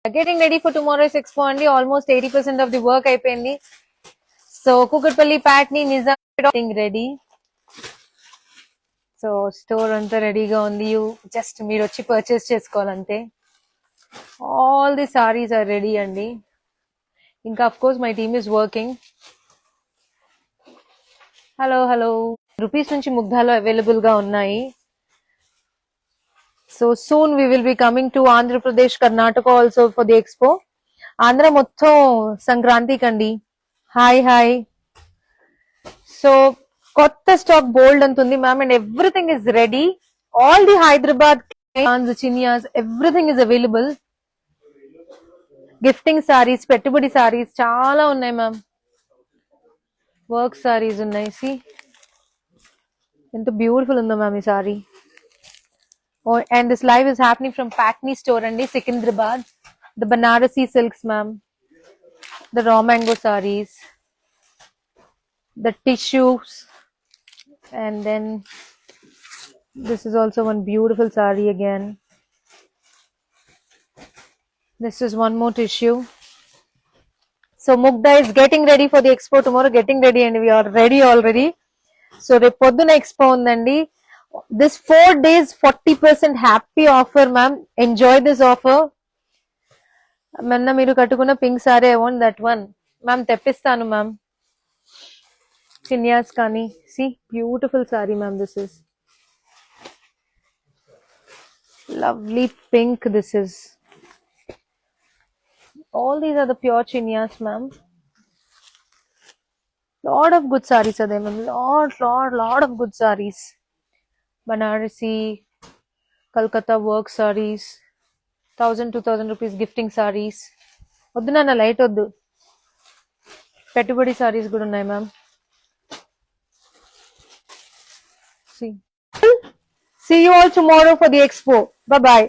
Getting ready for tomorrow's expo and almost 80% of the work అయిపోయింది. So Kukatpalli, Patni, Nizam getting ready. So store అంతా రెడీగా ఉంది. You just మీరు వచ్చి purchase చేసుకోవాలంతే. All the sarees are ready అండి. ఇంకా of course my team is working. Hello rupees నుంచి ముగ్ధాలో available గా ఉన్నాయి. So soon we will be coming to Andhra Pradesh, Karnataka also for the expo. Andhra మొత్తం సంక్రాంతి కండి. Hi so కొత్త stock బోల్డ్ అంతుంది ma'am and everything is ready. All the Hyderabad చినియాస్ everything is available. Gifting saris, పెట్టుబడి సారీస్ చాలా ఉన్నాయి మ్యామ్. వర్క్ సారీస్ ఉన్నాయి. సి ఎంత బ్యూటిఫుల్ ఉందో మ్యామ్ ఈ sorry. And this live is happening from Patni store and Secunderabad. The Banarasi silks, ma'am. The raw mango sarees. The tissues. And then this is also one beautiful saree again. This is one more tissue. So Mugdha is getting ready for the expo tomorrow. Getting ready and we are ready already. So repodduna expo undandi. This 4 days 40% happy offer, ma'am. Enjoy this offer. Manna మీరు కట్టుకున్న pink sari, I want that one. Ma'am తెప్పిస్తాను ma'am. చినియాస్ కానీ సి beautiful sari ma'am. This is lovely pink. This is all these are the pure chinyas, ma'am. Lot of good sarees are there, ma'am. Lot of good sarees. Banarasi, Kolkata work sarees, 1000-2000 rupees gifting sarees. వద్దు నాన్న light వద్దు. పెట్టుబడి సారీస్ కూడా ఉన్నాయి ma'am. See you all tomorrow for the expo. Bye bye.